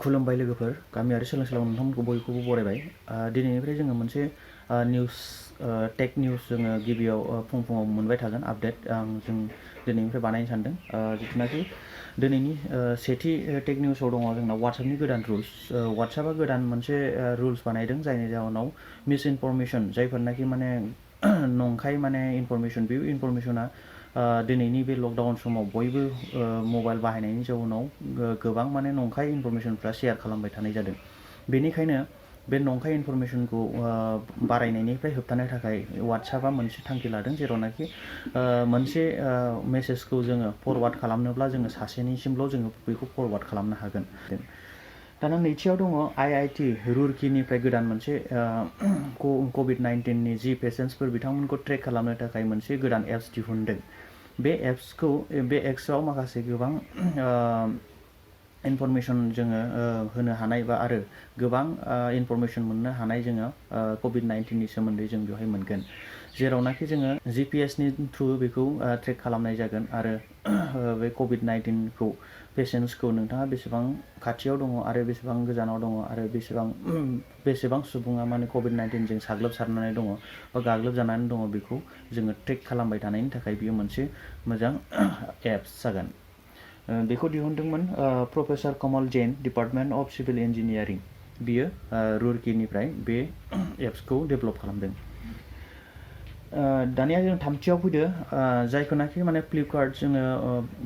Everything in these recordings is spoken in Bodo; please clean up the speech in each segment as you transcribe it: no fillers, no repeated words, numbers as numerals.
खुलुमबाय लोगोफोर गामियारि सोलोंसालियाव नोंथांमोनखौ बयखौबो बरायबाय दिनैनिफ्राय जोङो मोनसे निउस टेक निउस जोङो गिबियाव फुङाव मोनबाय थागोन आपडेट जों दिनैनिफ्राय बानायनो सानदों जिथुनाखि दिनैनि सेथि टेक निउसाव दङ जोंना वाट्सएपनि गोदान रुल्स वाट्सएपआ गोदान मोनसे रुल्स बानायदों जायनि जाहोनाव मिस इनफरमेशन जायफोरनाखि माने नंखाय माने इनफरमेशन बे इनफरमेशना दिनैनि बे लकडाउन समाव बयबो मबाइल बाहायनायनि जाउनाव गोबां माने नंखाय इनफरमेशनफ्रा शेयार खालामबाय थानाय जादों बेनिखायनो बे नंखाय इनफरमेशनखौ बारायनायनिफ्राय होबथानो थाखाय वाट्सएपआ मोनसे थांखि लादों जेरावनाखि मोनसे मेसेजखौ जोङो फरवार्ड खालामनोब्ला जोङो सासेनिसिमल' जोङो बेखौ फरवार्ड खालामनो हागोन दाना नैथियाव दङ IIT रुरकिनिफ्राय गोदान मोनसे COVID-19 नि जि पेशेन्ट्सफोर बिथांमोनखौ ट्रेक खालामनो थाखाय मोनसे गोदान एप्स दिहुनदों बे एप्सआव माखासे गोबां इनफरमेशन जोङो होनो हानाय बा आरो गोबां इनफरमेशन मोननो हानाय जोङो COVID-19 नि सोमोन्दै जों बेवहाय मोनगोन जेरावनाखि जोङो GPS नि थ्रु बेखौ ट्रेक खालामनाय जागोन आरो बे COVID-19 खौ पेशेन्ट्सखौ नोंथाङा बेसेबां खाथियाव दङ आरो बेसेबां गोजानाव दङ आरो बेसेबां सुबुङा माने COVID-19 जों साग्लोबसारनानै दङ बा गाग्लोबजानानै दङ बेखौ जोङो ट्रेक खालामबाय थानायनि थाखाय बियो मोनसे मोजां एप्स जागोन बेखौ दिहुनदोंमोन professor Kamal Jain department of civil engineering बियो रुरकिनिफ्राय बे एप्सखौ डेभेलप खालामदों दानिया जों थामथियाव फैदो जायखौनाखि माने फ्लिपकार्ट जोङो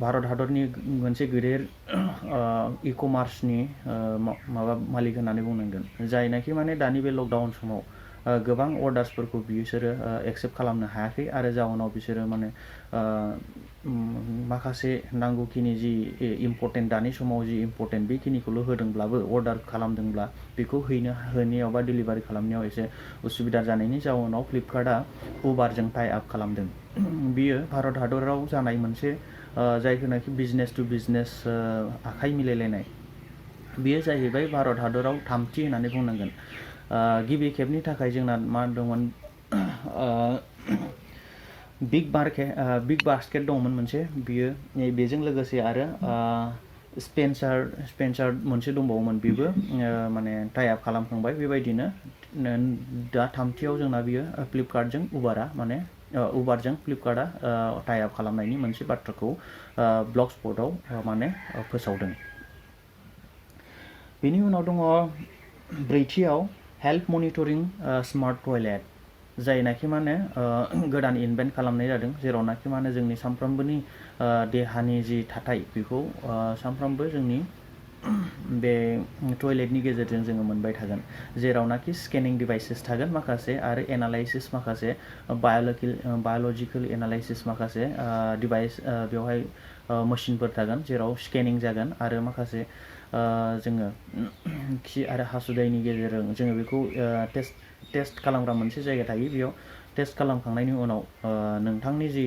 भारत हादरनि मोनसे गेदेर इ-कमार्सनि माबा मालिक होननानै बुंनांगोन जायनाखि माने दानि बे लकडाउन समाव गोबां अर्डार्सफोरखौ बिसोरो एक्सेप्ट खालामनो हायाखै आरो जाउनाव बिसोरो माने माखासे नांगौखिनि जि इम्पर्टेन्ट दानि समाव जि इम्पर्टेन्ट बेखिनिखौल' होदोंब्लाबो अर्डार खालामदोंब्ला बेखौ होनायाव बा डिलिभारि खालामनायाव एसे उसुबिदा जानायनि जाउनाव फ्लिपकार्टआ उबारजों टाइ आप खालामदों बियो भारत हादराव जानाय मोनसे जायखौनाखि बिजनेस टु बिजनेस आखाइ मिलायलायनाय बियो जाहैबाय भारत हादराव थामथि होननानै बुंनांगोन गिबि खेबनि थाखाय जोंना मा दंमोन बिग बास्केट दंमोन मोनसे बियो बेजों लोगोसे आरो स्पेन्सार मोनसे दंबावोमोन बेबो माने टाइ आप खालामखांबाय बेबायदिनो दा थामथियाव जोंना बियो फ्लिपकार्टजों उबारजों फ्लिपकार्टआ टाइ आप खालामनायनि मोनसे बाथ्राखौ ब्लग स्पटआव माने फोसावदों बेनि उनाव दङ ब्रैथियाव हेल्थ मनिटरिं स्मार्ट टयलेट जायनाखि माने गोदान इनभेन्ट खालामनाय जादों जेरावनाखि माने जोंनि सानफ्रोमबोनि देहानि जि थाथाय बेखौ सानफ्रोमबो जोंनि बे टयलेटनि गेजेरजों जोङो मोनबाय थागोन जेरावनाखि स्केनिं डिभाइसेस थागोन माखासे आरो एनालाइसिस माखासे बाय'लजिकेल एनालाइसिस माखासे डिभाइस बेवहाय मेशिनफोर थागोन जेराव स्केनिं जागोन आरो माखासे जोङो खि आरो हासुदैनि गेजेरजों जोङो बेखौ टेस्ट खालामग्रा मोनसे जायगा थायो बेयाव टेस्ट खालामखांनायनि उनाव नोंथांनि जि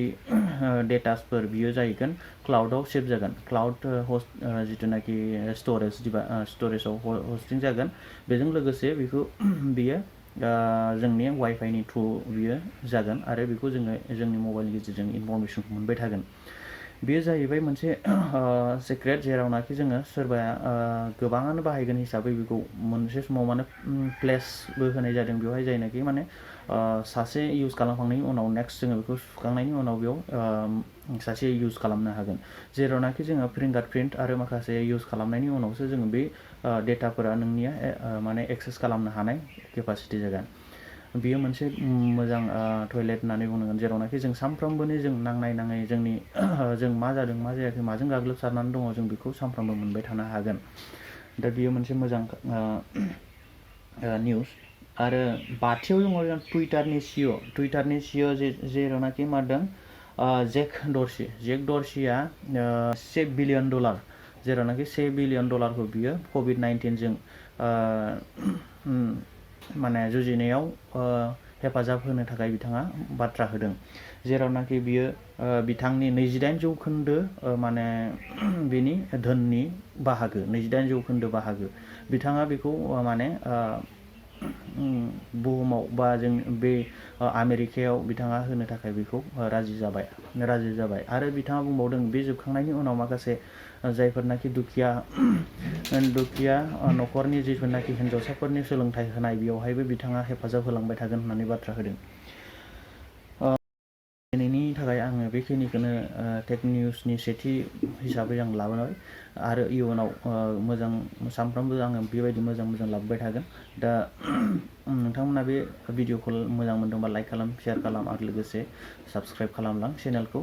डेटासफोर बियो जाहैगोन क्लाउडआव सेभ जागोन क्लाउड हस्ट जिथुनाखि स्टरेजाव हस्टिं जागोन बेजों लोगोसे बियो जोंनि वाइफाइनि थ्रु बियो जागोन आरो बेखौ जोङो जोंनि मबाइलनि गेजेरजों इनफरमेसनखौ मोनबाय थागोन बेयो जाहैबाय मोनसे सिक्रेट जेरावनाखि जोङो सोरबाया गोबाङानो बाहायगोन हिसाबै बेखौ मोनसे समाव माने प्लेसबो होनाय जादों बेवहाय जायनाखि माने सासे इउज खालामखांनायनि उनाव नेक्स्ट जोङो बेखौ सुखांनायनि उनाव बेयाव सासे इउज खालामनो हागोन जेरावनाखि जोङो फिंगार प्रिन्ट आरो माखासे इउज खालामनायनि उनावसो जोङो बे डेटाफोरा नोंनिया माने एक्सेस खालामनो हानाय केपासिटि जागोन बेयो मोनसे मोजां टयलेट होननानै बुंनांगोन जेरावनाखि जों सानफ्रोमबोनि जों नाङै जों मा जादों मा जायाखै माजों गाग्लोबसारनानै दङ जों बेखौ सानफ्रोमबो मोनबाय थानो हागोन दा बेयो मोनसे मोजां निउस आरो बाथियाव दङ टुइटारनि सिइअ जेरावनाखि मारदों जेक डर्सिया $1 बिलियन जेरावनाखि $1 बिलियन बियो COVID-19 जों माने जुजिनायाव हेफाजाब होनो थाखाय बिथाङा बाथ्रा होदों जेरावनाखि बियो बिथांनि 29% माने बिनि धोननि 29% बाहागो बिथाङा बेखौ माने बुहुमाव बा जों बे आमेरिकायाव बिथाङा होनो थाखाय बेखौ राजि जाबाय आरो बिथाङा बुंबावदों बे जोबखांनायनि उनाव माखासे जायफोरनाखि दुखिया न'खरनि जिफोरनाखि हिन्जावसाफोरनि सोलोंथाइ होनाय बेवहायबो बिथाङा हेफाजाब होलांबाय थागोन होननानै बाथ्रा होदों। दिनैनि थाखाय आङो बेखिनिखौनो टेक निउसनि सेथि हिसाबै आं लाबोबाय आरो इयुनाव मोजां सानफ्रामबो आङो बेबायदि मोजां लाबोबाय थागोन। दा नोंथांमोना बे भिडिअखौ मोजां मोनदोंबा लाइक खालाम, शेयार खालाम आरो लोगोसे साबस्क्राइब खालामलां चेनेलखौ।